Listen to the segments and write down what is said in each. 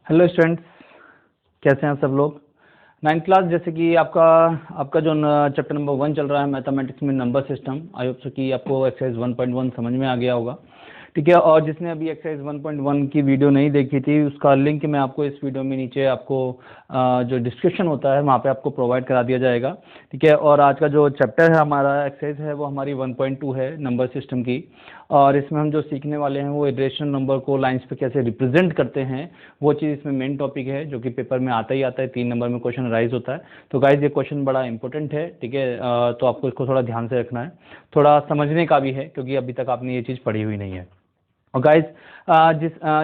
Hello students, कैसे हैं सब लोग। नाइन्थ क्लास जैसे कि आपका जो चैप्टर नंबर 1 चल रहा है मैथमेटिक्स में number system. I hope so कि आपको एक्सरसाइज 1.1 समझ में आ गया होगा। ठीक है, और जिसने अभी एक्सरसाइज 1.1 की वीडियो नहीं देखी थी उसका लिंक मैं आपको इस वीडियो में नीचे आपको जो डिस्क्रिप्शन होता है वहाँ पे आपको प्रोवाइड करा दिया जाएगा। ठीक है, और आज का जो चैप्टर है हमारा एक्सरसाइज है वो हमारी 1.2 है नंबर सिस्टम की। और इसमें हम जो सीखने वाले हैं वो इरेशनल नंबर को लाइंस पे कैसे रिप्रेजेंट करते हैं, वो चीज़ इसमें मेन टॉपिक है जो कि पेपर में आता ही आता है। 3 नंबर में क्वेश्चन राइज होता है। तो गाइज ये क्वेश्चन बड़ा इंपॉर्टेंट है। ठीक है, तो आपको इसको थोड़ा ध्यान से रखना है, थोड़ा समझने का भी है क्योंकि अभी तक आपने ये चीज़ पढ़ी हुई नहीं है। और गाइज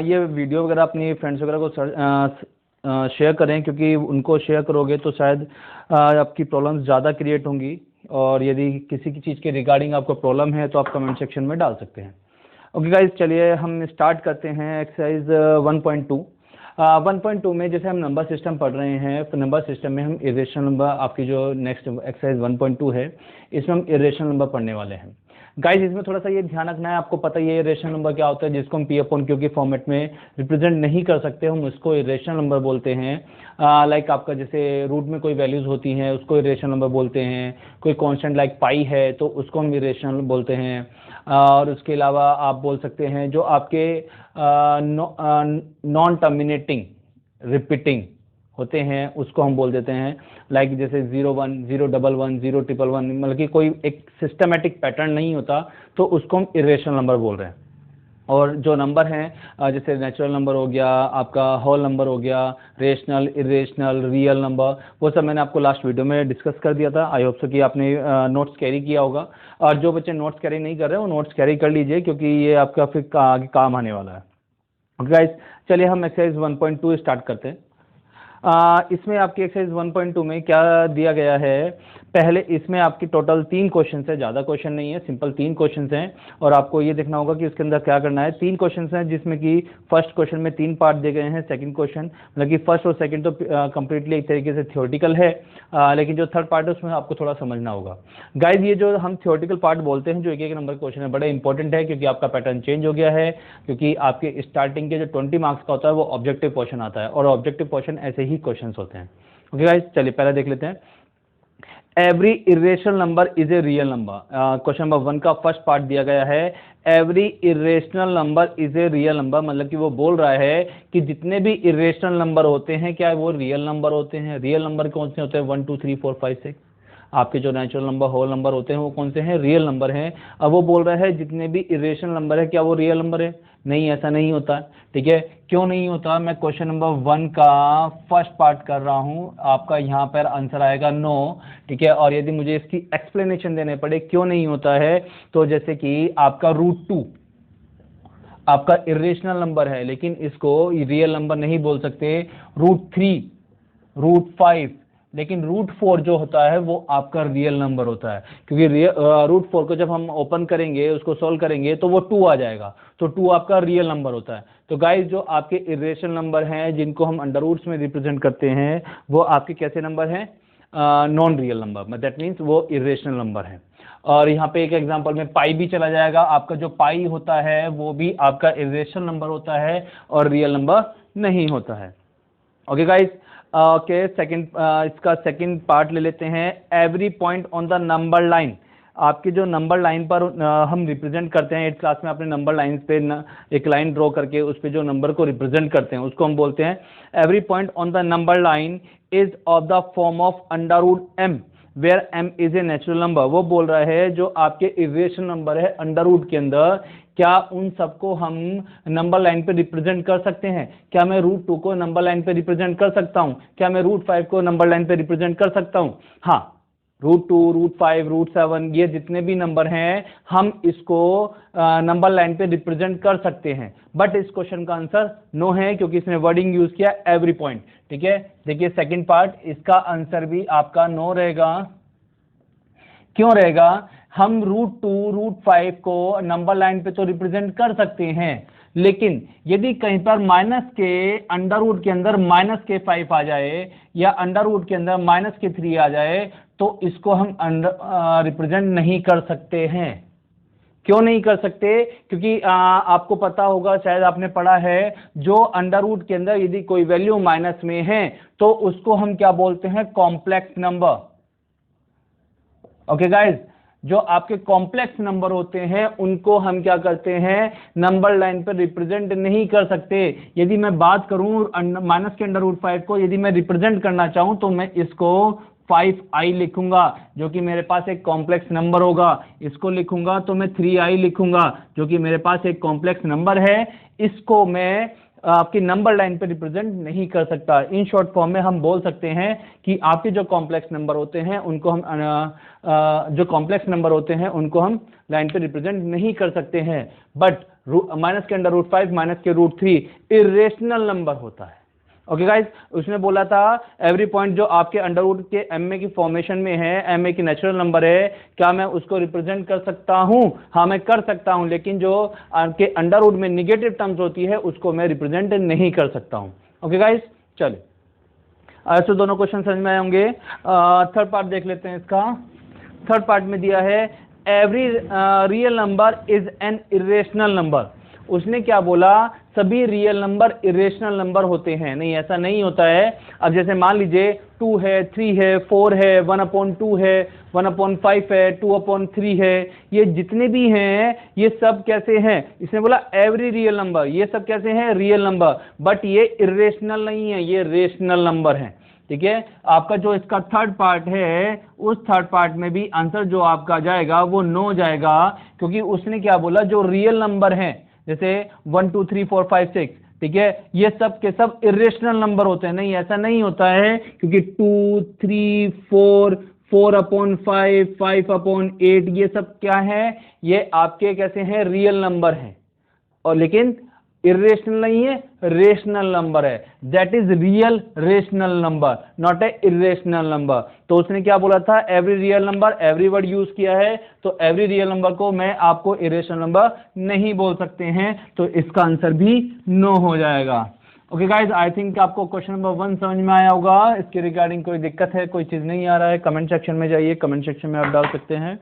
ये वीडियो वगैरह अपनी फ्रेंड्स वगैरह को शेयर करें, क्योंकि उनको शेयर करोगे तो शायद आपकी प्रॉब्लम्स ज़्यादा क्रिएट होंगी। और यदि किसी की चीज़ के रिगार्डिंग आपको प्रॉब्लम है तो आप कमेंट सेक्शन में डाल सकते हैं। ओके गाइज, चलिए हम स्टार्ट करते हैं एक्सरसाइज 1.2। 1.2 में जैसे हम नंबर सिस्टम पढ़ रहे हैं तो नंबर सिस्टम में हम इरेशनल नंबर, आपकी जो नेक्स्ट एक्सरसाइज 1.2 है इसमें हम इरेशनल नंबर पढ़ने वाले हैं। गाइज इसमें थोड़ा सा ये ध्यान रखना है, आपको पता ही है इरेशनल नंबर क्या होता है, जिसको हम पी अपॉन क्यू के फॉर्मेट में रिप्रेजेंट नहीं कर सकते, हम उसको इरेशनल नंबर बोलते हैं। लाइक आपका जैसे रूट में कोई वैल्यूज होती हैं उसको इरेशनल नंबर बोलते हैं। कोई कांस्टेंट लाइक पाई है तो उसको हम इरेशनल बोलते हैं। और उसके अलावा आप बोल सकते हैं जो आपके नॉन टर्मिनेटिंग रिपीटिंग होते हैं उसको हम बोल देते हैं। लाइक जैसे 0 1 0 1 1 0 1 1 1, मतलब कि कोई एक सिस्टमेटिक पैटर्न नहीं होता तो उसको हम इरेशनल नंबर बोल रहे हैं। और जो नंबर हैं जैसे नेचुरल नंबर हो गया, आपका होल नंबर हो गया, रेशनल, इरेशनल, रियल नंबर, वो सब मैंने आपको लास्ट वीडियो में डिस्कस कर दिया था। आई होप सो कि आपने नोट्स कैरी किया होगा। और जो बच्चे नोट्स कैरी नहीं कर रहे हैं वो नोट्स कैरी कर लीजिए, क्योंकि ये आपका फिर आगे काम आने वाला है। ओके गाइस, चलिए हम एक्सरसाइज 1.2 स्टार्ट करते हैं। इसमें आपकी एक्सरसाइज 1.2 में क्या दिया गया है, पहले इसमें आपकी टोटल 3 क्वेश्चन है, ज़्यादा क्वेश्चन नहीं है, सिंपल 3 क्वेश्चन हैं। और आपको ये देखना होगा कि उसके अंदर क्या करना है। 3 क्वेश्चन हैं जिसमें कि फर्स्ट क्वेश्चन में 3 पार्ट दिए गए हैं, सेकंड क्वेश्चन मतलब कि फर्स्ट और सेकंड तो कंप्लीटली एक तरीके से थ्योरेटिकल है, लेकिन जो थर्ड पार्ट है उसमें आपको थोड़ा समझना होगा। गाइज ये जो हम थ्योरेटिकल पार्ट बोलते हैं जो एक नंबर क्वेश्चन है बड़ा इंपॉर्टेंट है, क्योंकि आपका पैटर्न चेंज हो गया है। क्योंकि आपके स्टार्टिंग के जो 20 मार्क्स का होता है वो ऑब्जेक्टिव क्वेश्चन आता है, और ऑब्जेक्टिव क्वेश्चन ऐसे ही क्वेश्चन होते हैं। ओके गाइस, चलिए पहले देख लेते हैं। Every irrational number is a real number. Question number 1 का फर्स्ट पार्ट दिया गया है, every irrational number is a real number, मतलब कि वो बोल रहा है कि जितने भी इरेशनल नंबर होते हैं क्या वो रियल नंबर होते हैं। रियल नंबर कौन से होते हैं? 1 2 3 4 5 6। आपके जो नेचुरल नंबर, होल नंबर होते हैं वो कौन से हैं? रियल नंबर हैं। अब वो बोल रहा है जितने भी इरेशनल नंबर है क्या वो रियल नंबर है? नहीं, ऐसा नहीं होता। ठीक है, क्यों नहीं होता? मैं क्वेश्चन नंबर 1 का फर्स्ट पार्ट कर रहा हूं, आपका यहाँ पर आंसर आएगा नो। ठीक है, और यदि मुझे इसकी एक्सप्लेनेशन देने पड़े क्यों नहीं होता है, तो जैसे कि आपका √2 आपका इरेशनल नंबर है, लेकिन इसको रियल नंबर नहीं बोल सकते। √3, √5, लेकिन √4 जो होता है वो आपका रियल नंबर होता है, क्योंकि √4 को जब हम ओपन करेंगे, उसको सॉल्व करेंगे तो वो 2 आ जाएगा, तो 2 आपका रियल नंबर होता है। तो गाइस जो आपके इरेशनल नंबर हैं जिनको हम अंडर रूट्स में रिप्रेजेंट करते हैं वो आपके कैसे नंबर हैं? Non real number, that means वो इरेशनल नंबर है। और यहाँ पे एक एग्जांपल में पाई भी चला जाएगा। आपका जो पाई होता है वो भी आपका इरेशनल नंबर होता है और रियल नंबर नहीं होता है। ओके गाइस, ओके सेकंड, इसका सेकंड पार्ट ले लेते हैं। Every point on the number line, आपके जो नंबर लाइन पर हम रिप्रेजेंट करते हैं, 8th क्लास में आपने नंबर लाइन पे एक लाइन ड्रॉ करके उस पर जो नंबर को रिप्रेजेंट करते हैं उसको हम बोलते हैं every point on the number line is of the form of √m where m is a natural number. वो बोल रहा है जो आपके इरेशनल नंबर है अंडर रूट के अंदर, क्या उन सबको हम नंबर लाइन पे रिप्रेजेंट कर सकते हैं? क्या मैं √2 को नंबर लाइन पे रिप्रेजेंट कर सकता हूं? क्या मैं √5 को नंबर लाइन पे रिप्रेजेंट कर सकता हूं? हाँ, √2, √5, √7 ये जितने भी नंबर हैं हम इसको नंबर लाइन पे रिप्रेजेंट कर सकते हैं। बट इस क्वेश्चन का आंसर नो है, क्योंकि इसने वर्डिंग यूज किया एवरी पॉइंट। ठीक है, देखिए सेकंड पार्ट, इसका आंसर भी आपका नो रहेगा। क्यों रहेगा? हम √2, √5 को नंबर लाइन पे तो रिप्रेजेंट कर सकते हैं, लेकिन यदि कहीं पर माइनस के अंडर रूट के अंदर -5 आ जाए या अंडर रूट के अंदर -3 आ जाए तो इसको हम रिप्रेजेंट नहीं कर सकते हैं। क्यों नहीं कर सकते? क्योंकि आपको पता होगा, शायद आपने पढ़ा है, जो अंडर रूट के अंदर यदि कोई वैल्यू माइनस में है तो उसको हम क्या बोलते हैं? Complex number. ओके गाइज, जो आपके कॉम्प्लेक्स नंबर होते हैं उनको हम क्या करते हैं? नंबर लाइन पर रिप्रेजेंट नहीं कर सकते। यदि मैं बात करूं माइनस के अंडर रूट 5 को यदि मैं रिप्रेजेंट करना चाहूं तो मैं इसको 5i लिखूंगा, जो कि मेरे पास एक कॉम्प्लेक्स नंबर होगा। इसको लिखूंगा तो मैं 3i लिखूंगा, जो कि मेरे पास एक कॉम्प्लेक्स नंबर है। इसको मैं आपकी नंबर लाइन पे रिप्रेजेंट नहीं कर सकता। इन शॉर्ट फॉर्म में हम बोल सकते हैं कि आपके जो कॉम्प्लेक्स नंबर होते हैं उनको हम लाइन पे रिप्रेजेंट नहीं कर सकते हैं। बट माइनस के अंडर रूट 5 माइनस के रूट 3 इरेशनल नंबर होता है। ओके गाइस, उसने बोला था एवरी पॉइंट जो आपके अंडर रूट के एम ए की फॉर्मेशन में है, एम ए की नेचुरल नंबर है, क्या मैं उसको रिप्रेजेंट कर सकता हूं? हाँ, मैं कर सकता हूं, लेकिन जो आपके अंडर रूट में निगेटिव टर्म्स होती है उसको मैं रिप्रेजेंट नहीं कर सकता हूं। ओके गाइस, चलिए ऐसे दोनों क्वेश्चन समझ में आए होंगे। थर्ड पार्ट देख लेते हैं इसका। थर्ड पार्ट में दिया है every real number is an irrational number. उसने क्या बोला? सभी रियल नंबर इरेशनल नंबर होते हैं। नहीं, ऐसा नहीं होता है। अब जैसे मान लीजिए 2 है, 3 है, 4 है, 1/2 है, 1/5 है, 2/3 है, ये जितने भी हैं ये सब कैसे हैं? इसने बोला एवरी रियल नंबर, ये सब कैसे हैं? रियल नंबर, बट ये इरेशनल नहीं है, ये रेशनल नंबर है। ठीक है, आपका जो इसका थर्ड पार्ट है उस थर्ड पार्ट में भी आंसर जो आपका जाएगा वो नो जाएगा, क्योंकि उसने क्या बोला? जो रियल नंबर है जैसे 1 2 3 4 5 6, ठीक है, ये सब के सब इरेशनल नंबर होते हैं। नहीं, ऐसा नहीं होता है, क्योंकि 2 3 4 4/5 5/8 ये सब क्या है? ये आपके कैसे हैं? रियल नंबर हैं, और लेकिन इरेशनल नहीं है, रेशनल नंबर है। That is real rational number, not a irrational number. तो उसने क्या बोला था? Every real number, every word use किया है, तो एवरी रियल नंबर को मैं आपको इरेशनल नंबर नहीं बोल सकते हैं, तो इसका आंसर भी नो हो जाएगा। ओके गाइज, आई थिंक आपको क्वेश्चन नंबर 1 समझ में आया होगा। इसके रिगार्डिंग कोई दिक्कत है, कोई चीज नहीं आ रहा है, कमेंट सेक्शन में जाइए, कमेंट सेक्शन में आप डाल सकते हैं।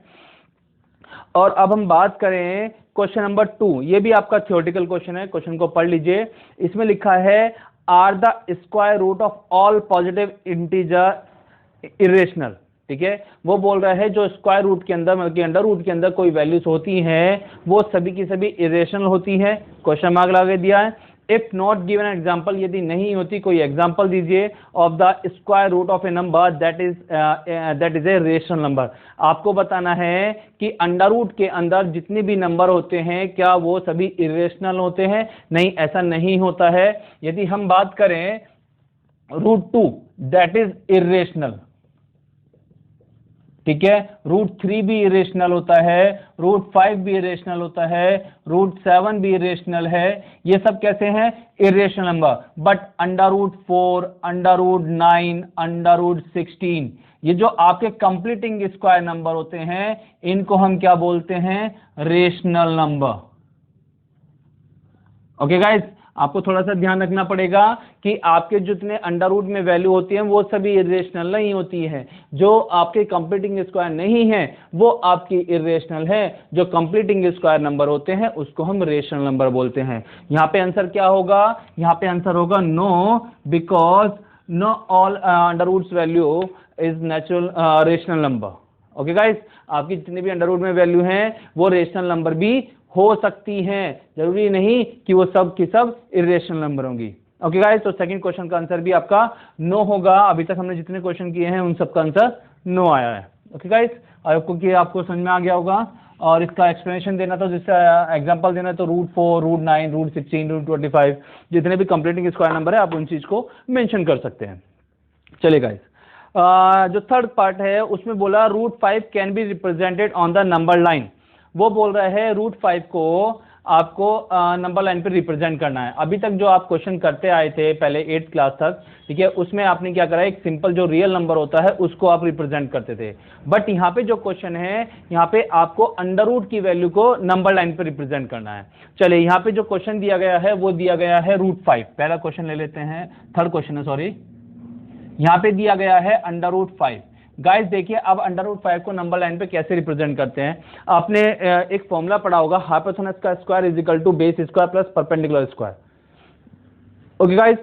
और अब हम बात करें क्वेश्चन नंबर 2। ये भी आपका थ्योरेटिकल क्वेश्चन है, क्वेश्चन को पढ़ लीजिए। इसमें लिखा है are the square root of all positive integer irrational. ठीक है, वो बोल रहा है जो स्क्वायर रूट के अंदर मतलब कि अंडर रूट के अंदर कोई वैल्यूज होती हैं वो सभी की सभी इरेशनल होती है। क्वेश्चन मार्क लगा दिया है। इफ नॉट गिवन एग्जाम्पल, यदि नहीं होती कोई एग्जाम्पल दीजिए of the square root of a number that is a rational number. आपको बताना है कि अंडर रूट के अंदर जितने भी नंबर होते हैं क्या वो सभी इरेशनल होते हैं? नहीं, ऐसा नहीं होता है। यदि हम बात करें √2 दैट इज इरेशनल, ठीक है, √3 भी इरेशनल होता है, √5 भी इरेशनल होता है, √7 भी इरेशनल है। ये सब कैसे हैं? Irrational number. बट √4, √9, √16 ये जो आपके कंप्लीटिंग स्क्वायर नंबर होते हैं इनको हम क्या बोलते हैं? Rational number. ओके गाइस, आपको थोड़ा सा ध्यान रखना पड़ेगा कि आपके जितने अंडर रूट में वैल्यू होती है वो सभी इरेशनल नहीं होती है। जो आपके कंप्लीटिंग स्क्वायर नहीं है वो आपकी इरेशनल है। जो कंप्लीटिंग स्क्वायर नंबर होते हैं उसको हम रेशनल नंबर बोलते हैं। यहाँ पे आंसर क्या होगा? यहाँ पे आंसर होगा no, because no all under roots value is natural rational number. Okay guys, आपकी जितने भी अंडर रूट में वैल्यू हैं वो रेशनल नंबर भी हो सकती हैं, जरूरी नहीं कि वो सब की सब इरेशनल नंबर होंगी। ओके गाइस, तो सेकंड क्वेश्चन का आंसर भी आपका नो होगा। अभी तक हमने जितने क्वेश्चन किए हैं उन सब का आंसर नो आया है। ओके गाइस, आपको समझ में आ गया होगा। और इसका एक्सप्लेनेशन देना तो जिसका एग्जांपल देना तो √4, √9, √16, √25 जितने भी कंप्लीटिंग स्क्वायर नंबर है आप उन चीज को मेंशन कर सकते हैं। चलिए गाइस, जो थर्ड पार्ट है उसमें बोला √5 can be represented on the number line. वो बोल रहा है √5 को आपको नंबर लाइन पे रिप्रेजेंट करना है। अभी तक जो आप क्वेश्चन करते आए थे पहले 8th क्लास तक, ठीक है, उसमें आपने क्या करा? एक सिंपल जो रियल नंबर होता है उसको आप रिप्रेजेंट करते थे। बट यहाँ पे जो क्वेश्चन है यहाँ पे आपको अंडर रूट की वैल्यू को नंबर लाइन पे रिप्रेजेंट करना है। चलिए, यहाँ पे जो क्वेश्चन दिया गया है वो दिया गया है √5। पहला क्वेश्चन ले लेते हैं, थर्ड क्वेश्चन है, सॉरी। यहाँ पे दिया गया है अंडर रूट 5। गाइस देखिए अब √5 को नंबर लाइन पे कैसे रिप्रेजेंट करते हैं। आपने एक फॉर्मूला पढ़ा होगा, हाइपोथेनस का square is equal to base square plus perpendicular square. Okay guys,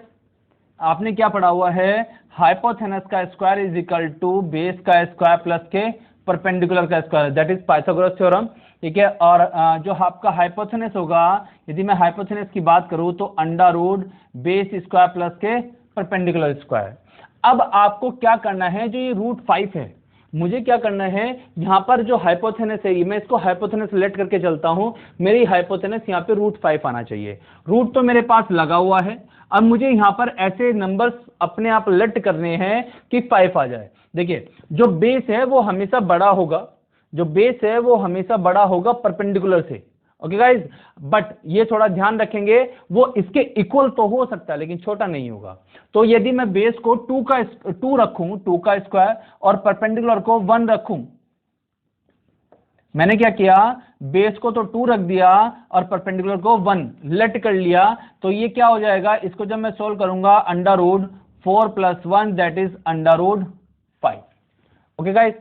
आपने क्या पढ़ा हुआ है, हाइपोथेनस का square is equal to base का स्क्वायर प्लस के परपेंडिकुलर का square, that is Pythagoras theorem. ठीक है, और जो आपका हाइपोथेनस होगा, यदि मैं हाइपोथेनस की बात करूं तो under root base square plus के परपेंडिकुलर स्क्वायर। अब आपको क्या करना है, जो ये √5 है, मुझे क्या करना है, यहां पर जो हाइपोथेनस है, मैं इसको हाइपोथेनस लेट करके चलता हूं, मेरी हाइपोथेनस यहां पे √5 आना चाहिए। रूट तो मेरे पास लगा हुआ है, अब मुझे यहां पर ऐसे नंबर्स अपने आप लेट करने हैं कि 5 आ जाए। देखिए जो बेस है वो हमेशा बड़ा होगा, जो बेस है वो हमेशा बड़ा होगा परपेंडिकुलर से। ओके गाइज, बट ये थोड़ा ध्यान रखेंगे, वो इसके इक्वल तो हो सकता है लेकिन छोटा नहीं होगा। तो यदि मैं बेस को 2 रखूं, 2 का स्क्वायर, और परपेंडिकुलर को 1 रखूं, मैंने क्या किया, बेस को तो 2 रख दिया और परपेंडिकुलर को 1 लेट कर लिया, तो ये क्या हो जाएगा, इसको जब मैं सोल्व करूंगा, under root 4 + 1 that is under root 5। Okay guys,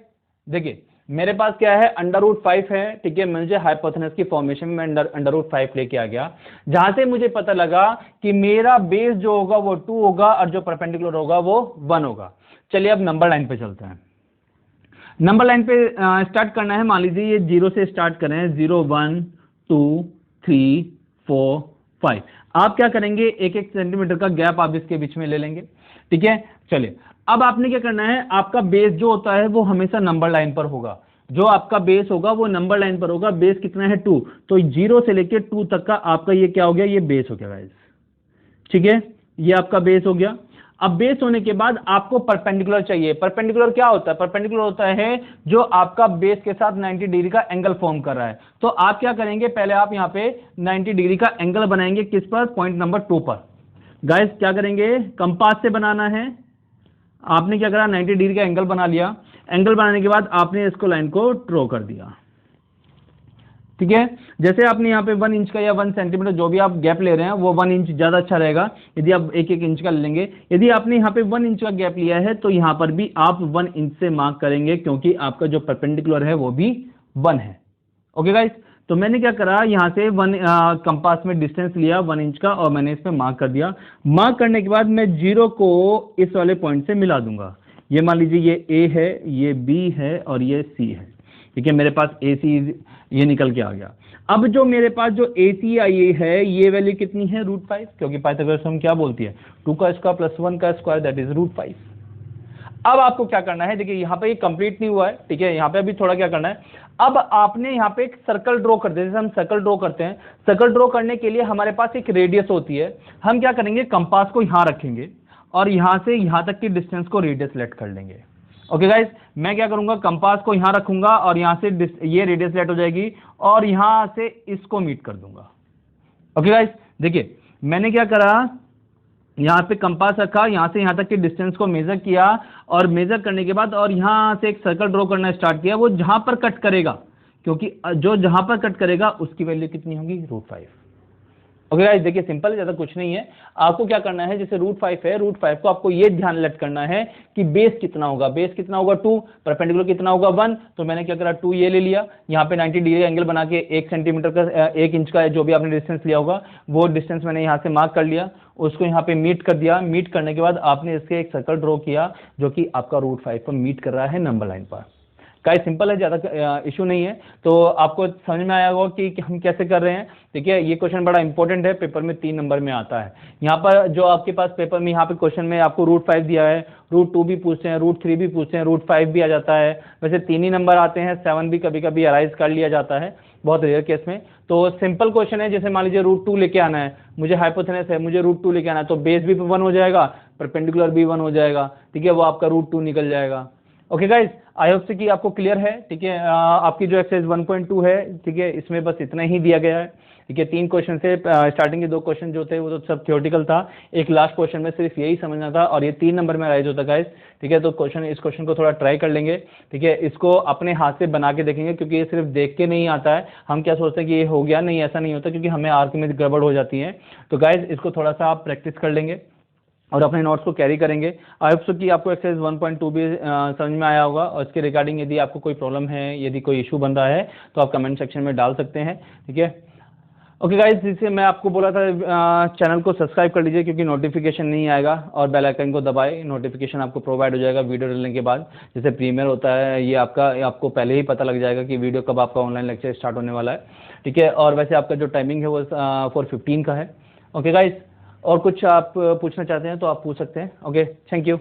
देखिए मेरे पास क्या है, अंडर रूट 5 है। ठीक है, मुझे हाइपोथेनस की फॉर्मेशन में अंडर रूट 5 लेके आ गया, जहां से मुझे पता लगा कि मेरा बेस जो होगा वो 2 होगा और जो परपेंडिकुलर होगा वो 1 होगा। चलिए अब नंबर लाइन पे चलते हैं। नंबर लाइन पे स्टार्ट करना है, मान लीजिए ये 0 से स्टार्ट करें, 0 1 2 3 4 5। आप क्या करेंगे, 1-1 सेंटीमीटर का गैप आप इसके बीच में ले लेंगे। ठीक है, चलिए अब आपने क्या करना है, आपका बेस जो होता है वो हमेशा नंबर लाइन पर होगा, जो आपका बेस होगा वो नंबर लाइन पर होगा। बेस कितना है, 2, तो 0 से लेकर 2 तक का आपका ये क्या हो गया, ये बेस हो गया गाइस। ठीक है, ये आपका बेस हो गया। अब बेस होने के बाद आपको परपेंडिकुलर चाहिए। परपेंडिकुलर क्या होता है, परपेंडिकुलर होता है जो आपका बेस के साथ 90 डिग्री का एंगल फॉर्म कर रहा है। तो आप क्या करेंगे, पहले आप यहां पे 90 डिग्री का एंगल बनाएंगे, किस पर, पॉइंट नंबर 2 पर। गाइस क्या करेंगे, कंपास से बनाना है। आपने क्या करा, 90 डिग्री का एंगल बना लिया। एंगल बनाने के बाद आपने इसको लाइन को ड्रॉ कर दिया। ठीक है, जैसे आपने यहाँ पे 1 इंच का या 1 सेंटीमीटर जो भी आप गैप ले रहे हैं वो 1 इंच ज्यादा अच्छा रहेगा, यदि आप 1-1 इंच का ले लेंगे। यदि आपने यहाँ पे 1 इंच का गैप लिया है तो यहाँ पर भी आप 1 इंच से मार्क करेंगे, क्योंकि आपका जो परपेंडिकुलर है वो भी 1 है। ओके गाइस, तो मैंने क्या करा, यहाँ से 1 कंपास में डिस्टेंस लिया 1 इंच का और मैंने इस पे मार्क कर दिया। मार्क करने के बाद मैं 0 को इस वाले पॉइंट से मिला दूंगा। ये मान लीजिए ये ए है, ये बी है और ये सी है। ठीक है, मेरे पास ए सी ये निकल के आ गया। अब जो मेरे पास जो ए सी आई है, ये वैल्यू कितनी है, √5, क्योंकि पाइथागोरस हम क्या बोलती है, 2 का स्क्वायर प्लस 1 का स्क्वायर दैट इज √5। अब आपको क्या करना है, देखिए यहाँ पे ये कंप्लीट नहीं हुआ है। ठीक है, यहाँ पे अभी थोड़ा क्या करना है, अब आपने यहाँ पे एक सर्कल ड्रॉ कर दिया। जैसे हम सर्कल ड्रॉ करते हैं, सर्कल ड्रॉ करने के लिए हमारे पास एक रेडियस होती है। हम क्या करेंगे, कंपास को यहाँ रखेंगे और यहाँ से यहाँ तक की डिस्टेंस को रेडियस लेट कर लेंगे। ओके गाइस, मैं क्या करूंगा, कंपास को यहां रखूंगा और यहां से ये रेडियस लेट हो जाएगी और यहां से इसको मीट कर दूंगा। ओके गाइस, देखिए मैंने क्या करा, यहां पे कंपास रखा, यहां से यहां तक की डिस्टेंस को मेजर किया और मेजर करने के बाद और यहां से एक सर्कल ड्रॉ करना स्टार्ट किया। वो जहां पर कट करेगा, क्योंकि जो जहां पर कट करेगा उसकी वैल्यू कितनी होगी, √5। ओके गाइस, देखिए सिंपल है, ज्यादा कुछ नहीं है। आपको क्या करना है, जैसे √5 है, √5 को आपको ये ध्यान लेट करना है कि बेस कितना होगा, बेस कितना होगा 2, परपेंडिकुलर कितना होगा 1। तो मैंने क्या करा, 2 ये ले लिया, यहाँ पे 90 डिग्री एंगल बना के 1 सेंटीमीटर का 1 इंच का जो भी आपने डिस्टेंस लिया होगा वो डिस्टेंस मैंने यहाँ से मार्क कर लिया, उसको यहाँ पे मीट कर दिया। मीट करने के बाद आपने इसके एक सर्कल ड्रॉ किया जो कि आपका √5 पर मीट कर रहा है नंबर लाइन पर। क्या सिंपल है, ज्यादा इशू नहीं है। तो आपको समझ में आया होगा कि हम कैसे कर रहे हैं। ठीक है, ये क्वेश्चन बड़ा इंपॉर्टेंट है, पेपर में 3 नंबर में आता है। यहाँ पर जो आपके पास पेपर में यहाँ पे क्वेश्चन में आपको √5 दिया है, √2 भी पूछते हैं, √3 भी पूछते हैं, √5 भी आ जाता है। वैसे 3 ही नंबर आते हैं, 7 भी कभी कभी अराइज कर लिया जाता है, बहुत रेयर केस में। तो सिंपल क्वेश्चन है, जैसे मान लीजिए √2 लेके आना है, मुझे हाइपोथेनस है, मुझे √2 लेके आना है, तो बेस भी 1 हो जाएगा, परपेंडिकुलर भी 1 हो जाएगा। ठीक है, वो आपका √2 निकल जाएगा। ओके गाइस, आई होप से कि आपको क्लियर है। ठीक है, आपकी जो एक्सरसाइज 1.2 है, ठीक है, इसमें बस इतना ही दिया गया है। ठीक है, 3 क्वेश्चन से स्टार्टिंग के 2 क्वेश्चन जो थे वो तो सब थ्योरेटिकल था, एक लास्ट क्वेश्चन में सिर्फ यही समझना था और ये 3 नंबर में राइज होता गाइस। ठीक है, तो इस क्वेश्चन को थोड़ा ट्राई कर लेंगे। ठीक है, इसको अपने हाथ से बना के देखेंगे, क्योंकि ये सिर्फ देख के नहीं आता है। हम क्या सोचते हैं कि ये हो गया, नहीं ऐसा नहीं होता, क्योंकि हमें आर्क में गड़बड़ हो जाती है। तो गाइस इसको थोड़ा सा आप प्रैक्टिस कर लेंगे। और अपने नोट्स को कैरी करेंगे। आई होप सो कि आपको एक्सरसाइज 1.2 भी समझ में आया होगा, और इसके रिगार्डिंग यदि आपको कोई प्रॉब्लम है, यदि कोई इशू बन रहा है तो आप कमेंट सेक्शन में डाल सकते हैं, ठीक है। ओके गाइस, जिससे मैं आपको बोला था चैनल को सब्सक्राइब कर लीजिए, क्योंकि नोटिफिकेशन नहीं आएगा, और बेल आइकन को दबाए, नोटिफिकेशन आपको प्रोवाइड हो जाएगा वीडियो डालने के बाद। जैसे प्रीमियर होता है ये आपको पहले ही पता लग जाएगा कि वीडियो कब आपका ऑनलाइन लेक्चर स्टार्ट होने वाला है, ठीक है। और वैसे आपका जो टाइमिंग है वो 4:15 का है। ओके गाइस, और कुछ आप पूछना चाहते हैं तो आप पूछ सकते हैं। Okay, thank you.